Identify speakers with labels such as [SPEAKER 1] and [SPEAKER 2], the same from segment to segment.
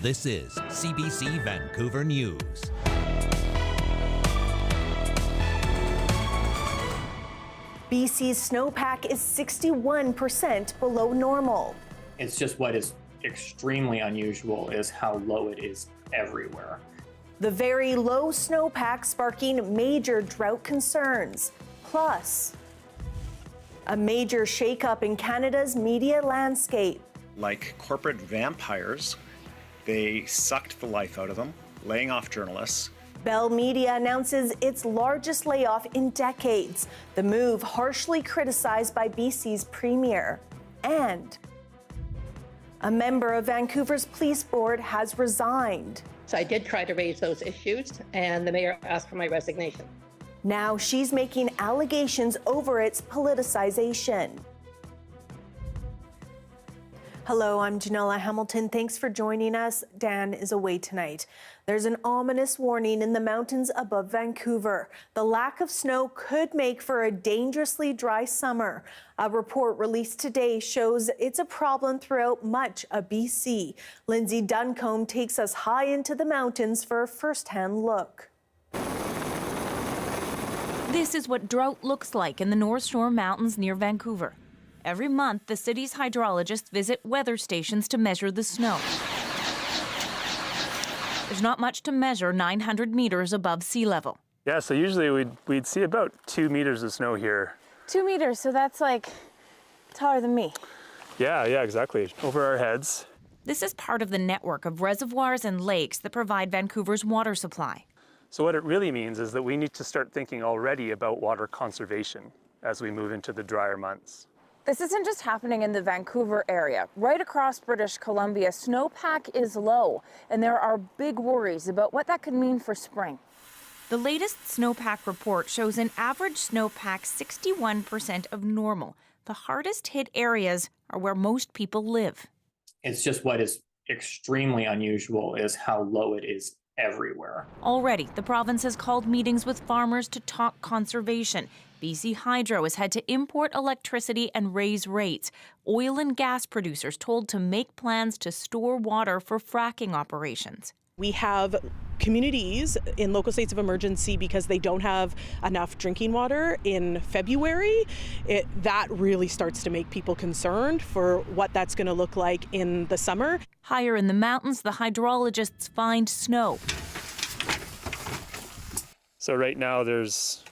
[SPEAKER 1] This is CBC Vancouver News.
[SPEAKER 2] BC's snowpack is 61% below normal.
[SPEAKER 3] It's just what is extremely unusual is how low it is everywhere.
[SPEAKER 2] The very low snowpack sparking major drought concerns. Plus, a major shakeup in Canada's media landscape.
[SPEAKER 4] Like corporate vampires, they sucked the life out of them, laying off journalists.
[SPEAKER 2] Bell Media announces its largest layoff in decades. The move harshly criticized by BC's premier. And a member of Vancouver's police board has resigned.
[SPEAKER 5] So I did try to raise those issues, and the mayor asked for my resignation.
[SPEAKER 2] Now she's making allegations over its politicization. Hello, I'm Janella Hamilton. Thanks for joining us. Dan is away tonight. There's an ominous warning in the mountains above Vancouver. The lack of snow could make for a dangerously dry summer. A report released today shows it's a problem throughout much of BC. Lindsay Duncombe takes us high into the mountains for a first-hand look.
[SPEAKER 6] This is what drought looks like in the North Shore Mountains near Vancouver. Every month, the city's hydrologists visit weather stations to measure the snow. There's not much to measure 900 meters above sea level.
[SPEAKER 7] Yeah, so usually we'd see about 2 meters of snow here.
[SPEAKER 8] 2 meters, so that's like taller than me.
[SPEAKER 7] Yeah, exactly. Over our heads.
[SPEAKER 6] This is part of the network of reservoirs and lakes that provide Vancouver's water supply.
[SPEAKER 7] So what it really means is that we need to start thinking already about water conservation as we move into the drier months.
[SPEAKER 8] This isn't just happening in the Vancouver area. Right across British Columbia, snowpack is low, and there are big worries about what that could mean for spring.
[SPEAKER 6] The latest snowpack report shows an average snowpack 61% of normal. The hardest hit areas are where most people live.
[SPEAKER 3] It's just what is extremely unusual is how low it is everywhere.
[SPEAKER 6] Already, the province has called meetings with farmers to talk conservation. BC Hydro has had to import electricity and raise rates. Oil and gas producers told to make plans to store water for fracking operations.
[SPEAKER 9] We have communities in local states of emergency because they don't have enough drinking water in February. That really starts to make people concerned for what that's going to look like in the summer.
[SPEAKER 6] Higher in the mountains, the hydrologists find snow.
[SPEAKER 7] So right now there's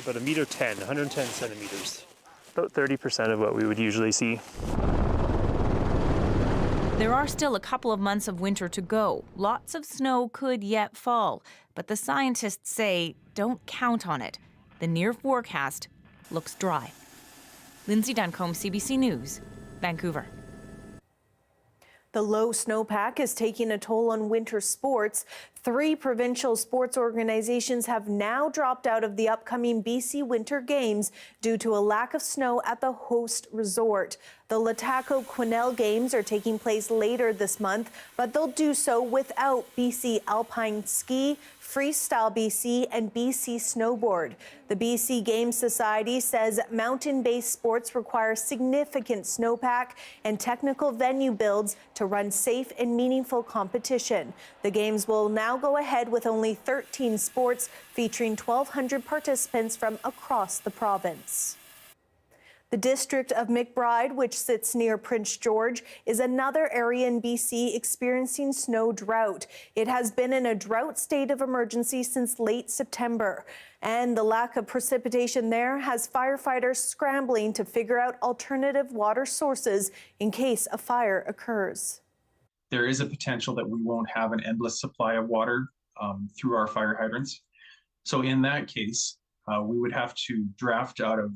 [SPEAKER 7] about 1.10 meters, 110 centimeters, about 30% of what we would usually see.
[SPEAKER 6] There are still a couple of months of winter to go. Lots of snow could yet fall, but the scientists say don't count on it. The near forecast looks dry. Lindsay Duncombe, CBC News, Vancouver.
[SPEAKER 2] The low snowpack is taking a toll on winter sports. 3 provincial sports organizations have now dropped out of the upcoming BC Winter Games due to a lack of snow at the host resort. The Lataco Quesnel Games are taking place later this month, but they'll do so without BC Alpine Ski, Freestyle BC, and BC Snowboard. The BC Games Society says mountain-based sports require significant snowpack and technical venue builds to run safe and meaningful competition. The Games will now go ahead with only 13 sports, featuring 1,200 participants from across the province. The district of McBride, which sits near Prince George, is another area in BC experiencing snow drought. It has been in a drought state of emergency since late September, and the lack of precipitation there has firefighters scrambling to figure out alternative water sources in case a fire occurs.
[SPEAKER 10] There is a potential that we won't have an endless supply of water through our fire hydrants. So in that case, we would have to draft out of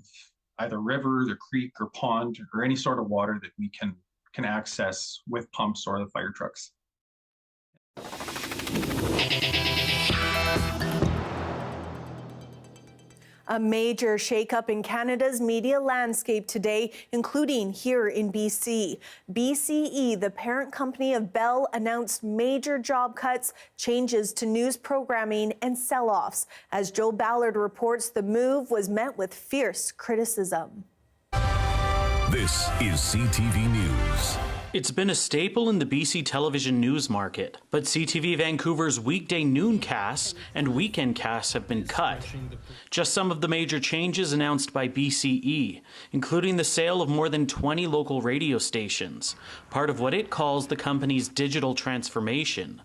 [SPEAKER 10] either river, the creek, or pond, or any sort of water that we can access with pumps or the fire trucks.
[SPEAKER 2] A major shakeup in Canada's media landscape today, including here in BC. BCE, the parent company of Bell, announced major job cuts, changes to news programming, and sell-offs. As Joe Ballard reports, the move was met with fierce criticism.
[SPEAKER 1] This is CTV News.
[SPEAKER 11] It's been a staple in the BC television news market, but CTV Vancouver's weekday noon casts and weekend casts have been cut. Just some of the major changes announced by BCE, including the sale of more than 20 local radio stations, part of what it calls the company's digital transformation.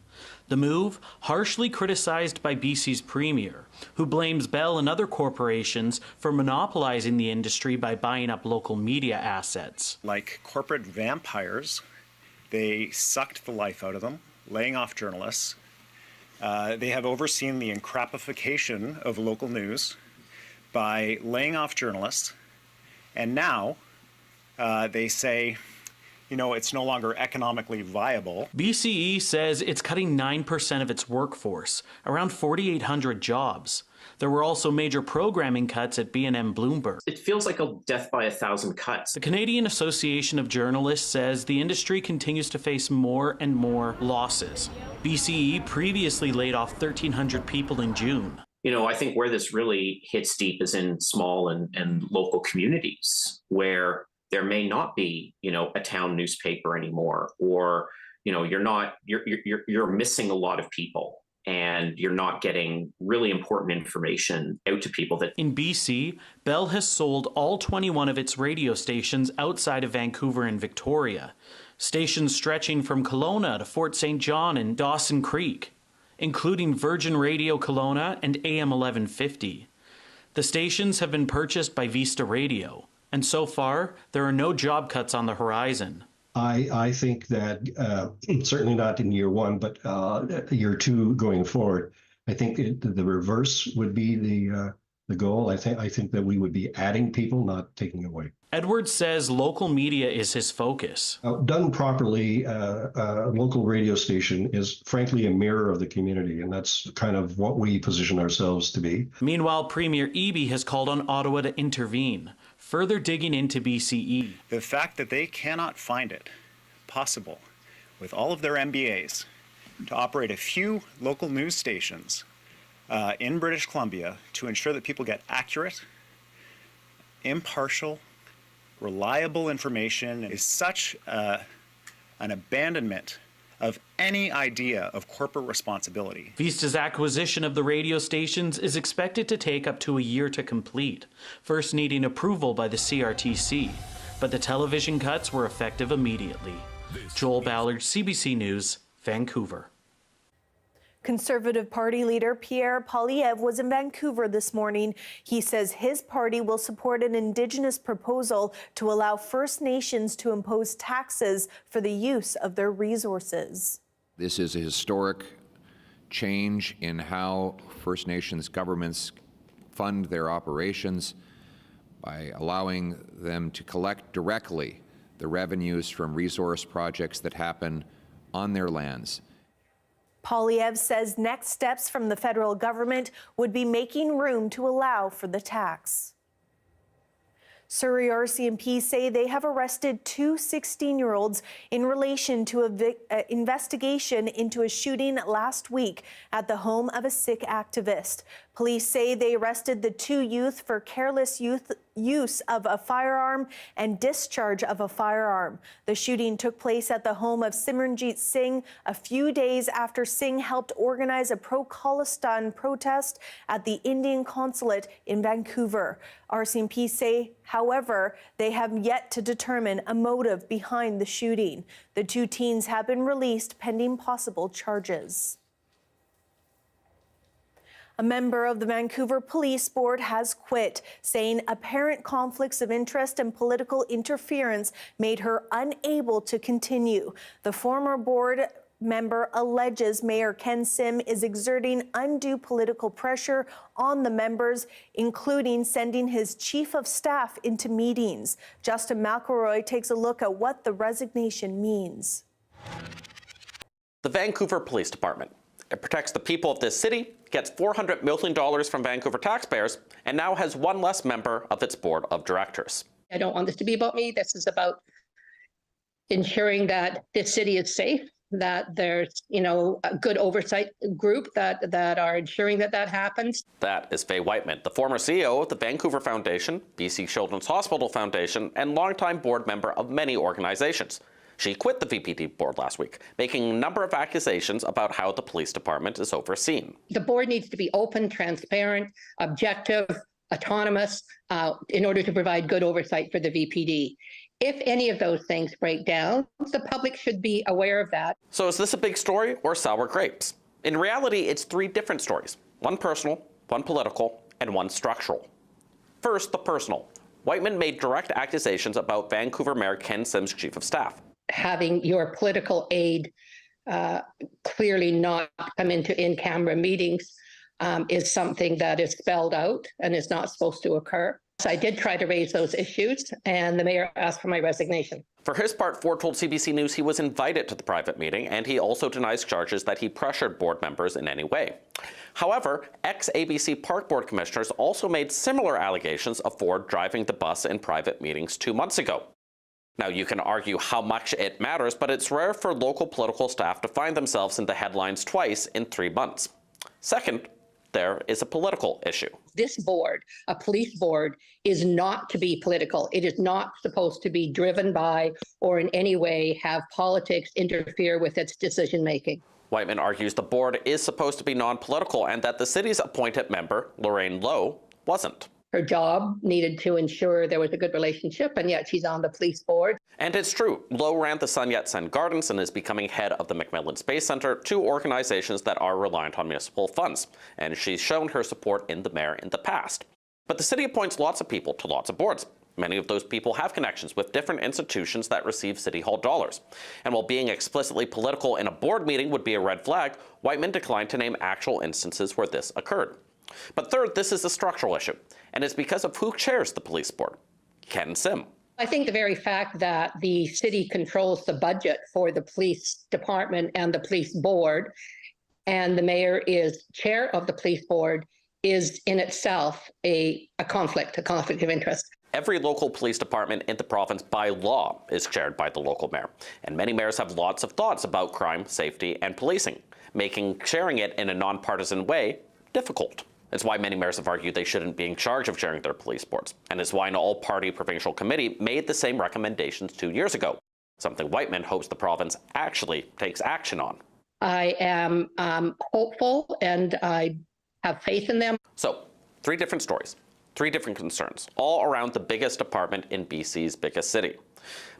[SPEAKER 11] The move, harshly criticized by BC's premier, who blames Bell and other corporations for monopolizing the industry by buying up local media assets.
[SPEAKER 4] Like corporate vampires, they sucked the life out of them, laying off journalists. They have overseen the encrapification of local news by laying off journalists. And now they say, you know, it's no longer economically viable.
[SPEAKER 11] BCE says it's cutting 9% of its workforce, around 4,800 jobs. There were also major programming cuts at B&M Bloomberg.
[SPEAKER 12] It feels like a death by 1,000 cuts.
[SPEAKER 11] The Canadian Association of Journalists says the industry continues to face more and more losses. BCE previously laid off 1,300 people in June.
[SPEAKER 12] You know, I think where this really hits deep is in small and local communities where there may not be, you know, a town newspaper anymore, or, you know, you're missing a lot of people and you're not getting really important information out to people. That
[SPEAKER 11] in BC, Bell has sold all 21 of its radio stations outside of Vancouver and Victoria, stations stretching from Kelowna to Fort St. John and Dawson Creek, including Virgin Radio Kelowna and AM 1150. The stations have been purchased by Vista Radio. And so far, there are no job cuts on the horizon.
[SPEAKER 13] I think that certainly not in year one, but year two going forward, I think the reverse would be the goal. I think that we would be adding people, not taking away.
[SPEAKER 11] Edwards says local media is his focus.
[SPEAKER 13] Done properly, a local radio station is frankly a mirror of the community, and that's kind of what we position ourselves to be.
[SPEAKER 11] Meanwhile, Premier Eby has called on Ottawa to intervene, further digging into BCE.
[SPEAKER 4] The fact that they cannot find it possible, with all of their MBAs, to operate a few local news stations in British Columbia to ensure that people get accurate, impartial, reliable information is such an abandonment of any idea of corporate responsibility.
[SPEAKER 11] Vista's acquisition of the radio stations is expected to take up to a year to complete, first needing approval by the CRTC. But the television cuts were effective immediately. Joel Ballard, CBC News, Vancouver.
[SPEAKER 2] Conservative Party leader Pierre Poilievre was in Vancouver this morning. He says his party will support an Indigenous proposal to allow First Nations to impose taxes for the use of their resources.
[SPEAKER 14] This is a historic change in how First Nations governments fund their operations by allowing them to collect directly the revenues from resource projects that happen on their lands.
[SPEAKER 2] Poilievre says next steps from the federal government would be making room to allow for the tax. Surrey RCMP say they have arrested two 16-year-olds in relation to an investigation into a shooting last week at the home of a Sikh activist. Police say they arrested the two youth for careless use of a firearm and discharge of a firearm. The shooting took place at the home of Simranjeet Singh a few days after Singh helped organize a pro-Khalistan protest at the Indian consulate in Vancouver. RCMP say, however, they have yet to determine a motive behind the shooting. The two teens have been released pending possible charges. A member of the Vancouver Police Board has quit, saying apparent conflicts of interest and political interference made her unable to continue. The former board member alleges Mayor Ken Sim is exerting undue political pressure on the members, including sending his chief of staff into meetings. Justin McElroy takes a look at what the resignation means.
[SPEAKER 15] The Vancouver Police Department. It protects the people of this city, gets $400 million from Vancouver taxpayers, and now has one less member of its board of directors.
[SPEAKER 5] I don't want this to be about me. This is about ensuring that this city is safe, that there's, a good oversight group that are ensuring that happens.
[SPEAKER 15] That is Faye Whiteman, the former CEO of the Vancouver Foundation, BC Children's Hospital Foundation, and longtime board member of many organizations. She quit the VPD board last week, making a number of accusations about how the police department is overseen.
[SPEAKER 5] The board needs to be open, transparent, objective, autonomous, in order to provide good oversight for the VPD. If any of those things break down, the public should be aware of that.
[SPEAKER 15] So is this a big story or sour grapes? In reality, it's three different stories. One personal, one political, and one structural. First, the personal. Whiteman made direct accusations about Vancouver Mayor Ken Sim's chief of staff.
[SPEAKER 5] Having your political aide clearly not come into in-camera meetings is something that is spelled out and is not supposed to occur. So I did try to raise those issues, and the mayor asked for my resignation.
[SPEAKER 15] For his part, Ford told CBC News he was invited to the private meeting, and he also denies charges that he pressured board members in any way. However, ex-ABC Park Board commissioners also made similar allegations of Ford driving the bus in private meetings 2 months ago. Now, you can argue how much it matters, but it's rare for local political staff to find themselves in the headlines twice in 3 months. Second, there is a political issue.
[SPEAKER 5] This board, a police board, is not to be political. It is not supposed to be driven by or in any way have politics interfere with its decision-making.
[SPEAKER 15] Whiteman argues the board is supposed to be non-political and that the city's appointed member, Lorraine Lowe, wasn't.
[SPEAKER 5] Her job needed to ensure there was a good relationship, and yet she's on the police board.
[SPEAKER 15] And it's true, Lowe ran the Sun Yat-sen Gardens and is becoming head of the McMillan Space Center, two organizations that are reliant on municipal funds, and she's shown her support in the mayor in the past. But the city appoints lots of people to lots of boards. Many of those people have connections with different institutions that receive City Hall dollars. And while being explicitly political in a board meeting would be a red flag, Whiteman declined to name actual instances where this occurred. But third, this is a structural issue, and it's because of who chairs the police board, Ken Sim.
[SPEAKER 5] I think the very fact that the city controls the budget for the police department and the police board, and the mayor is chair of the police board, is in itself a conflict of interest.
[SPEAKER 15] Every local police department in the province by law is chaired by the local mayor, and many mayors have lots of thoughts about crime, safety, and policing, making chairing it in a nonpartisan way difficult. It's why many mayors have argued they shouldn't be in charge of chairing their police boards, and it's why an all-party provincial committee made the same recommendations 2 years ago, something Whiteman hopes the province actually takes action on.
[SPEAKER 5] I am hopeful, and I have faith in them.
[SPEAKER 15] So, three different stories, three different concerns, all around the biggest department in BC's biggest city.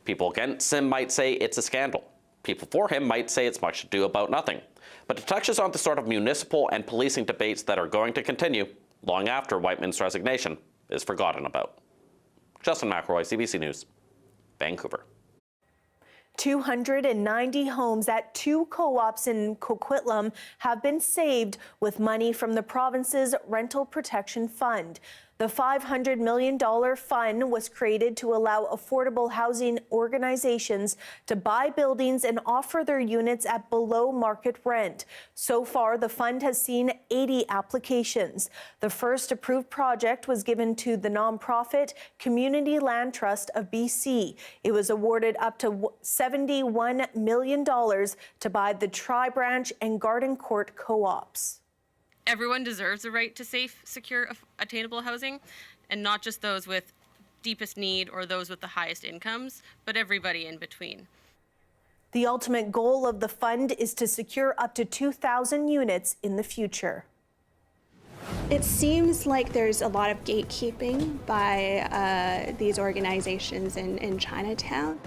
[SPEAKER 15] People against Sim might say it's a scandal. People for him might say it's much ado about nothing. But it touches on the sort of municipal and policing debates that are going to continue long after Whiteman's resignation is forgotten about. Justin McElroy, CBC News, Vancouver.
[SPEAKER 2] 290 homes at 2 co-ops in Coquitlam have been saved with money from the province's Rental Protection Fund. The $500 million fund was created to allow affordable housing organizations to buy buildings and offer their units at below market rent. So far, the fund has seen 80 applications. The first approved project was given to the nonprofit Community Land Trust of BC. It was awarded up to $71 million to buy the Tri-Branch and Garden Court co-ops.
[SPEAKER 16] Everyone deserves the right to safe, secure, attainable housing, and not just those with deepest need or those with the highest incomes, but everybody in between.
[SPEAKER 2] The ultimate goal of the fund is to secure up to 2,000 units in the future.
[SPEAKER 17] It seems like there's a lot of gatekeeping by these organizations in Chinatown.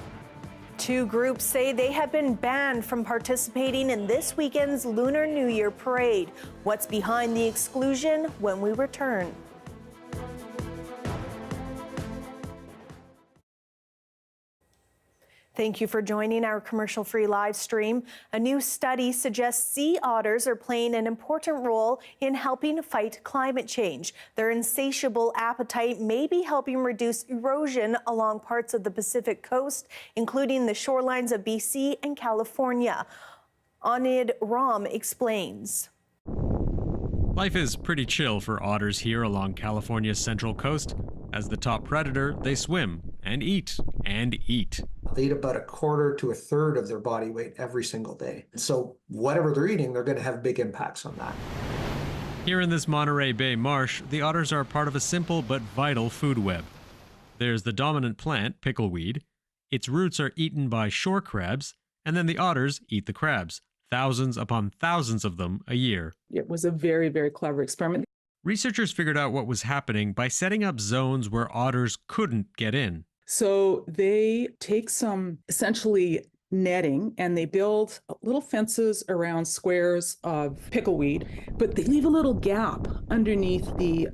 [SPEAKER 2] 2 groups say they have been banned from participating in this weekend's Lunar New Year parade. What's behind the exclusion when we return? Thank you for joining our commercial-free live stream. A new study suggests sea otters are playing an important role in helping fight climate change. Their insatiable appetite may be helping reduce erosion along parts of the Pacific coast, including the shorelines of BC and California. Anid Ram explains.
[SPEAKER 18] Life is pretty chill for otters here along California's central coast. As the top predator, they swim and eat and eat.
[SPEAKER 19] They eat about 1/4 to 1/3 of their body weight every single day. So whatever they're eating, they're going to have big impacts on that.
[SPEAKER 18] Here in this Monterey Bay marsh, the otters are part of a simple but vital food web. There's the dominant plant, pickleweed. Its roots are eaten by shore crabs, and then the otters eat the crabs, thousands upon thousands of them a year.
[SPEAKER 20] It was a very, very clever experiment.
[SPEAKER 18] Researchers figured out what was happening by setting up zones where otters couldn't get in.
[SPEAKER 20] So they take some essentially netting and they build little fences around squares of pickleweed, but they leave a little gap underneath the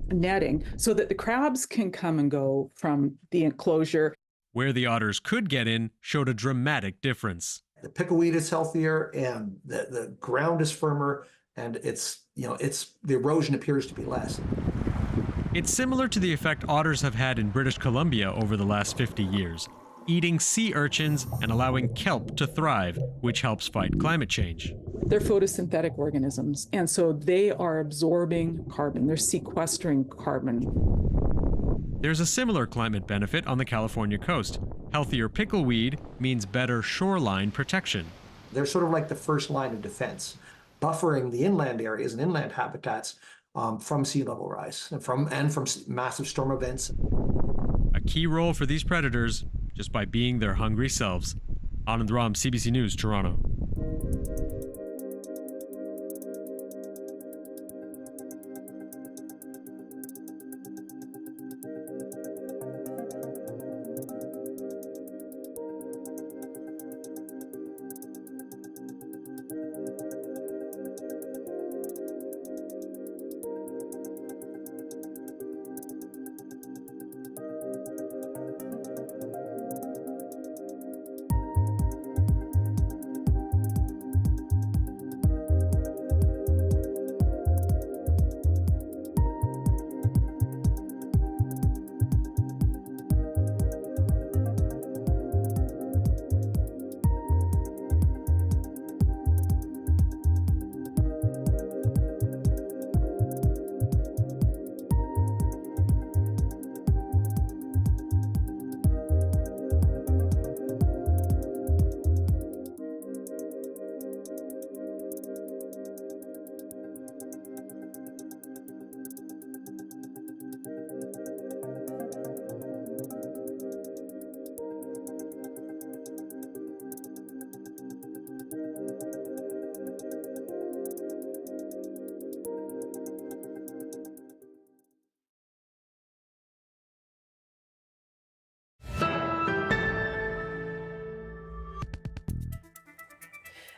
[SPEAKER 20] netting so that the crabs can come and go from the enclosure.
[SPEAKER 18] Where the otters could get in showed a dramatic difference.
[SPEAKER 19] The pickleweed is healthier and the ground is firmer, and the erosion appears to be less.
[SPEAKER 18] It's similar to the effect otters have had in British Columbia over the last 50 years, eating sea urchins and allowing kelp to thrive, which helps fight climate change.
[SPEAKER 20] They're photosynthetic organisms, and so they are absorbing carbon. They're sequestering carbon.
[SPEAKER 18] There's a similar climate benefit on the California coast. Healthier pickleweed means better shoreline protection.
[SPEAKER 19] They're sort of like the first line of defense, buffering the inland areas and inland habitats from sea level rise and from massive storm events.
[SPEAKER 18] A key role for these predators just by being their hungry selves. Anand Ram, CBC News, Toronto.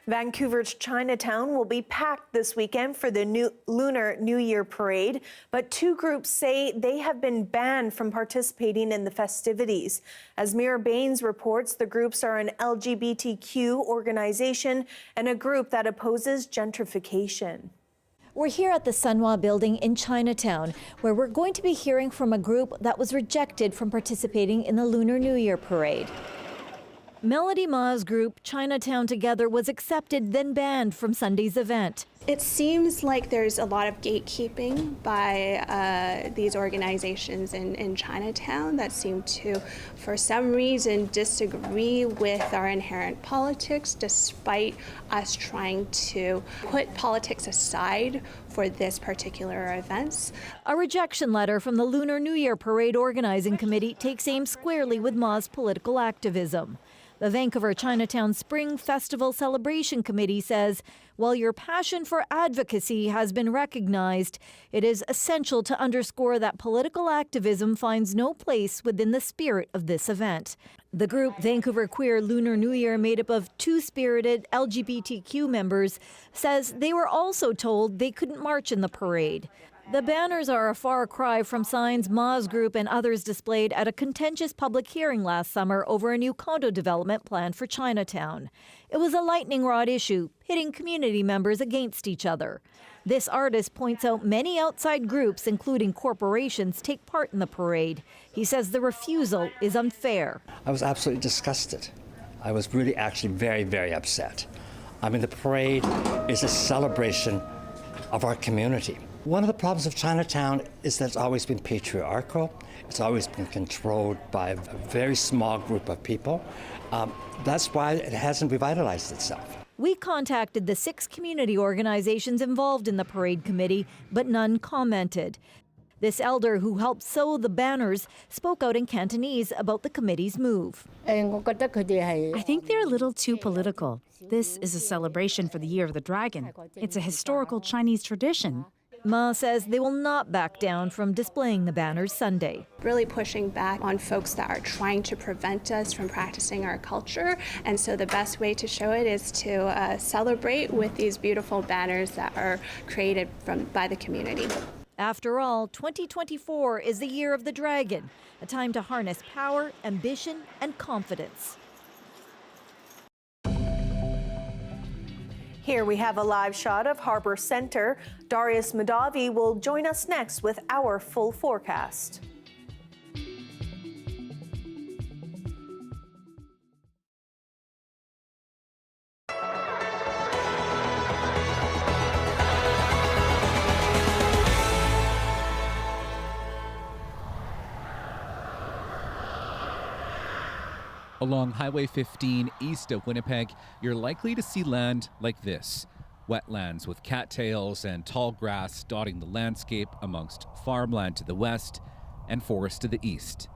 [SPEAKER 2] Vancouver's Chinatown will be packed this weekend for the Lunar New Year parade, but two groups say they have been banned from participating in the festivities. As Mira Baines reports, the groups are an LGBTQ organization and a group that opposes gentrification.
[SPEAKER 21] We're here at the Sunhua building in Chinatown, where we're going to be hearing from a group that was rejected from participating in the Lunar New Year parade. Melody Ma's group, Chinatown Together, was accepted, then banned from Sunday's event.
[SPEAKER 17] It seems like there's a lot of gatekeeping by these organizations in Chinatown that seem to, for some reason, disagree with our inherent politics, despite us trying to put politics aside for this particular events.
[SPEAKER 21] A rejection letter from the Lunar New Year Parade Organizing Committee takes aim squarely with Ma's political activism. The Vancouver Chinatown Spring Festival Celebration Committee says, while your passion for advocacy has been recognized, it is essential to underscore that political activism finds no place within the spirit of this event. The group Vancouver Queer Lunar New Year, made up of two-spirited LGBTQ members, says they were also told they couldn't march in the parade. The banners are a far cry from signs Ma's group and others displayed at a contentious public hearing last summer over a new condo development plan for Chinatown. It was a lightning rod issue, pitting community members against each other. This artist points out many outside groups, including corporations, take part in the parade. He says the refusal is unfair.
[SPEAKER 22] I was absolutely disgusted. I was really actually very, very upset. I mean, the parade is a celebration of our community. One of the problems of Chinatown is that it's always been patriarchal. It's always been controlled by a very small group of people. That's why it hasn't revitalized itself.
[SPEAKER 21] We contacted the 6 community organizations involved in the parade committee, but none commented. This elder who helped sew the banners spoke out in Cantonese about the committee's move.
[SPEAKER 3] I think they're a little too political. This is a celebration for the Year of the Dragon. It's a historical Chinese tradition.
[SPEAKER 21] Ma says they will not back down from displaying the banners Sunday.
[SPEAKER 17] Really pushing back on folks that are trying to prevent us from practicing our culture. And so the best way to show it is to celebrate with these beautiful banners that are created by the community.
[SPEAKER 21] After all, 2024 is the Year of the Dragon, a time to harness power, ambition, and confidence.
[SPEAKER 2] Here we have a live shot of Harbour Centre. Darius Madavi will join us next with our full forecast.
[SPEAKER 8] Along Highway 15 east of Winnipeg, you're likely to see land like this. Wetlands with cattails and tall grass dotting the landscape amongst farmland to the west and forest to the east.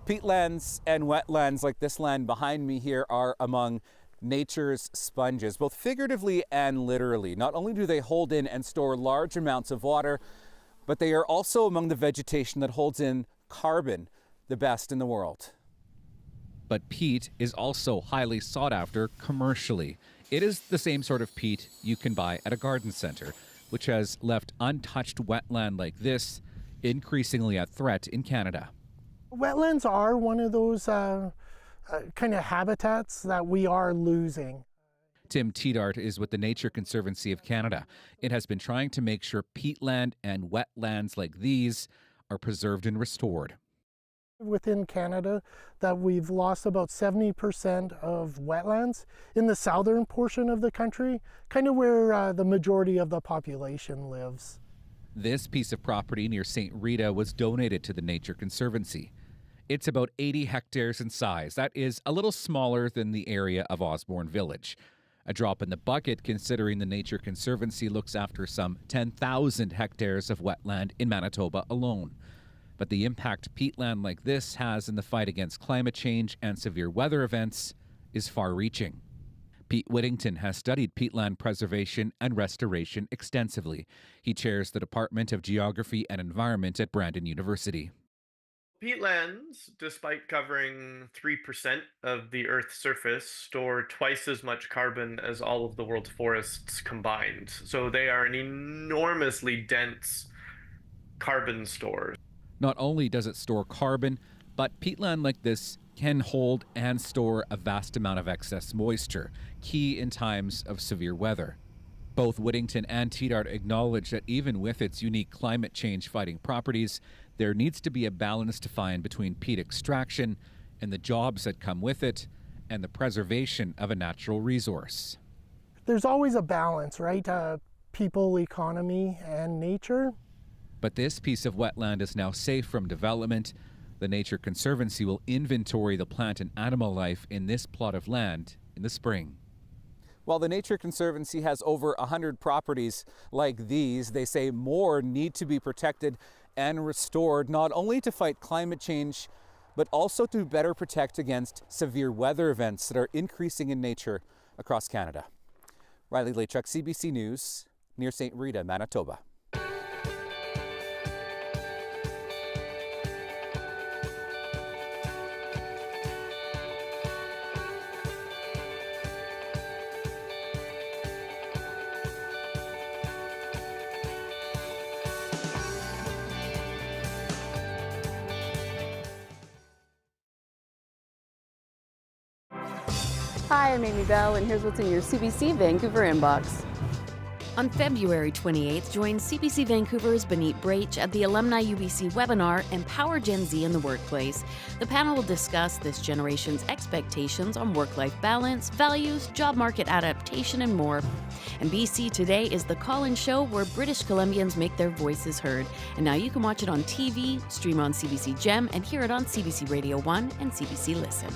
[SPEAKER 23] Peatlands and wetlands like this land behind me here are among nature's sponges, both figuratively and literally. Not only do they hold in and store large amounts of water, but they are also among the vegetation that holds in carbon, the best in the world.
[SPEAKER 8] But peat is also highly sought after commercially. It is the same sort of peat you can buy at a garden center, which has left untouched wetland like this increasingly a threat in Canada.
[SPEAKER 24] Wetlands are one of those kind of habitats that we are losing.
[SPEAKER 8] Tim Teedart is with the Nature Conservancy of Canada. It has been trying to make sure peatland and wetlands like these are preserved and restored.
[SPEAKER 24] Within Canada, that we've lost about 70% of wetlands in the southern portion of the country, kind of where the majority of the population lives.
[SPEAKER 8] This piece of property near St. Rita was donated to the Nature Conservancy. It's about 80 hectares in size. That is a little smaller than the area of Osborne Village. A drop in the bucket considering the Nature Conservancy looks after some 10,000 hectares of wetland in Manitoba alone. But the impact peatland like this has in the fight against climate change and severe weather events is far-reaching. Pete Whittington has studied peatland preservation and restoration extensively. He chairs the Department of Geography and Environment at Brandon University.
[SPEAKER 25] Peatlands, despite covering 3% of the Earth's surface, store twice as much carbon as all of the world's forests combined. So they are an enormously dense carbon store.
[SPEAKER 8] Not only does it store carbon, but peatland like this can hold and store a vast amount of excess moisture, key in times of severe weather. Both Whittington and Teedart acknowledge that even with its unique climate change fighting properties, there needs to be a balance to find between peat extraction and the jobs that come with it and the preservation of a natural resource.
[SPEAKER 24] There's always a balance, right? People, economy, and nature.
[SPEAKER 8] But this piece of wetland is now safe from development. The Nature Conservancy will inventory the plant and animal life in this plot of land in the spring.
[SPEAKER 23] While the Nature Conservancy has over 100 properties like these, they say more need to be protected and restored, not only to fight climate change, but also to better protect against severe weather events that are increasing in nature across Canada. Riley Lachuk, CBC News, near St. Rita, Manitoba.
[SPEAKER 26] Hi, I'm Amy Bell, and here's what's in your CBC Vancouver inbox.
[SPEAKER 27] On February 28th, join CBC Vancouver's Benit Brach at the Alumni UBC webinar, Empower Gen Z in the Workplace. The panel will discuss this generation's expectations on work-life balance, values, job market adaptation, and more. And BC Today is the call-in show where British Columbians make their voices heard. And now you can watch it on TV, stream on CBC Gem, and hear it on CBC Radio 1 and CBC Listen.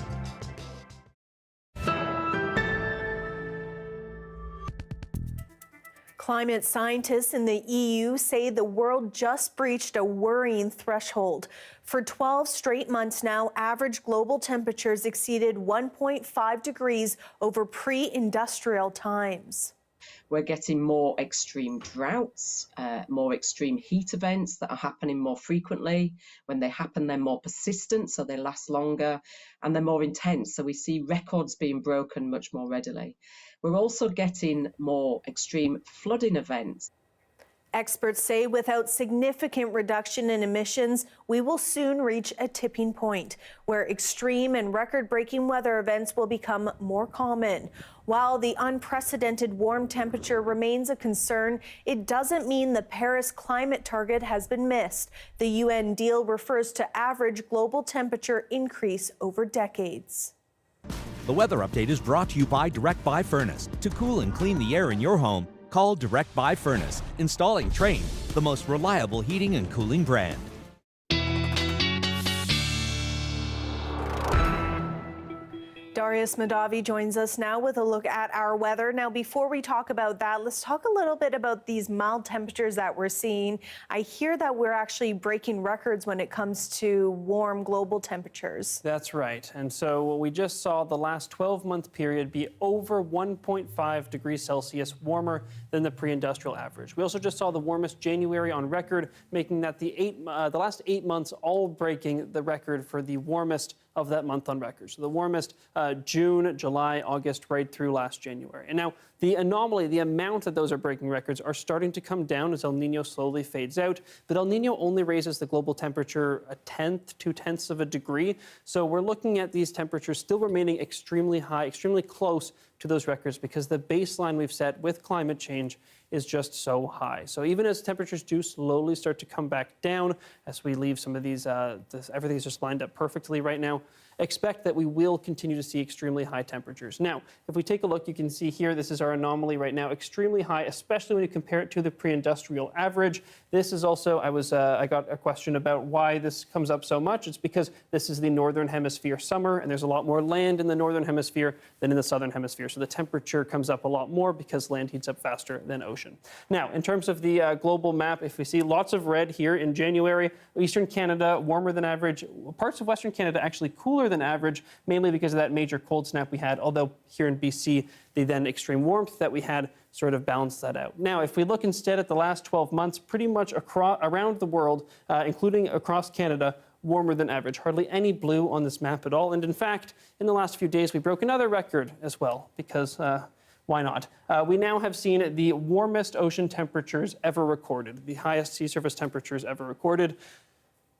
[SPEAKER 2] Climate scientists in the EU say the world just breached a worrying threshold. For 12 straight months now, average global temperatures exceeded 1.5 degrees over pre-industrial times.
[SPEAKER 1] We're getting more extreme droughts, more extreme heat events that are happening more frequently. When they happen, they're more persistent, so they last longer, and they're more intense. So we see records being broken much more readily. We're also getting more extreme flooding events.
[SPEAKER 2] Experts say without significant reduction in emissions, we will soon reach a tipping point where extreme and record-breaking weather events will become more common. While the unprecedented warm temperature remains a concern, it doesn't mean the Paris climate target has been missed. The UN deal refers to average global temperature increase over decades.
[SPEAKER 6] The weather update is brought to you by Direct Buy Furnace. To cool and clean the air in your home, call Direct Buy Furnace. Installing Trane, the most reliable heating and cooling brand.
[SPEAKER 2] Darius Madavi joins us now with a look at our weather. Now, before we talk about that, let's talk a little bit about these mild temperatures that we're seeing. I hear that we're actually breaking records when it comes to warm global temperatures.
[SPEAKER 7] That's right. And so we just saw the last 12-month period be over 1.5 degrees Celsius warmer than the pre-industrial average. We also just saw the warmest January on record, making that the last 8 months all breaking the record for the warmest of that month on record. So the warmest June, July, August, right through last January. And now the anomaly, the amount that those are breaking records are starting to come down as El Nino slowly fades out. But El Nino only raises the global temperature 2/10 of a degree. So we're looking at these temperatures still remaining extremely high, extremely close to those records because the baseline we've set with climate change is just so high. So even as temperatures do slowly start to come back down, as we leave some of these, everything's just lined up perfectly right now, expect that we will continue to see extremely high temperatures. Now, if we take a look, you can see here, this is our anomaly right now, extremely high, especially when you compare it to the pre-industrial average. This is also, I got a question about why this comes up so much. It's because this is the northern hemisphere summer, and there's a lot more land in the northern hemisphere than in the southern hemisphere. So the temperature comes up a lot more because land heats up faster than ocean. Now, in terms of the global map, if we see lots of red here in January, eastern Canada warmer than average, parts of western Canada actually cooler than average, mainly because of that major cold snap we had, although here in BC, the then extreme warmth that we had sort of balanced that out. Now, if we look instead at the last 12 months, pretty much around the world, including across Canada, warmer than average. Hardly any blue on this map at all. And in fact, in the last few days, we broke another record as well, because why not? We now have seen the warmest ocean temperatures ever recorded, the highest sea surface temperatures ever recorded,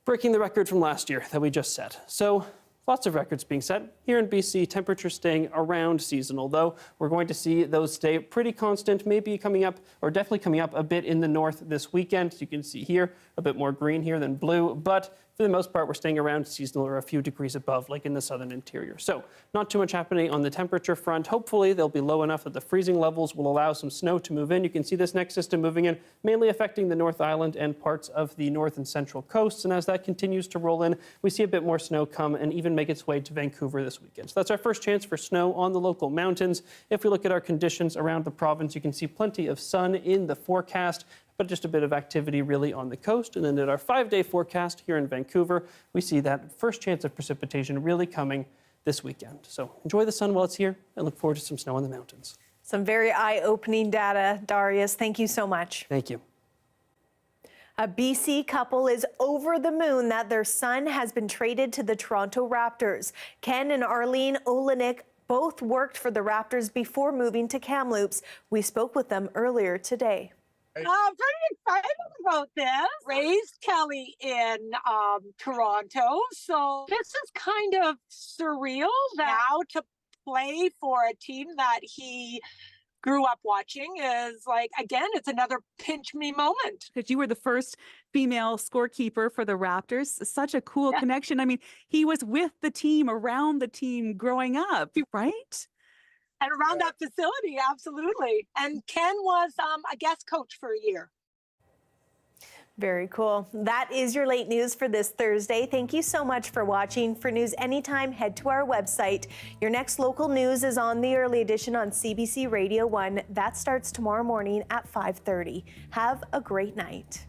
[SPEAKER 7] breaking the record from last year that we just set. So lots of records being set. Here in BC, temperatures staying around seasonal, though. We're going to see those stay pretty constant, maybe coming up, or definitely coming up a bit in the north this weekend. So you can see here, a bit more green here than blue, but for the most part, we're staying around seasonal or a few degrees above, like in the southern interior. So not too much happening on the temperature front. Hopefully, they'll be low enough that the freezing levels will allow some snow to move in. You can see this next system moving in, mainly affecting the North Island and parts of the north and central coasts. And as that continues to roll in, we see a bit more snow come and even make its way to Vancouver this weekend. So that's our first chance for snow on the local mountains. If we look at our conditions around the province, you can see plenty of sun in the forecast, but just a bit of activity really on the coast. And then at our 5-day forecast here in Vancouver, we see that first chance of precipitation really coming this weekend. So enjoy the sun while it's here and look forward to some snow on the mountains.
[SPEAKER 2] Some very eye-opening data, Darius. Thank you so much.
[SPEAKER 7] Thank you.
[SPEAKER 2] A BC couple is over the moon that their son has been traded to the Toronto Raptors. Ken and Arlene Olenik both worked for the Raptors before moving to Kamloops. We spoke with them earlier today.
[SPEAKER 9] Pretty excited about this. Raised Kelly in Toronto, so this is kind of surreal now to play for a team that he grew up watching is like, again, it's another pinch me moment.
[SPEAKER 10] Because you were the first female scorekeeper for the Raptors. Such a cool connection. I mean, he was with the team, around the team growing up, right?
[SPEAKER 9] And around that facility, absolutely. And Ken was a guest coach for a year.
[SPEAKER 2] Very cool. That is your late news for this Thursday. Thank you so much for watching. For news anytime, head to our website. Your next local news is on the early edition on CBC Radio 1. That starts tomorrow morning at 5:30. Have a great night.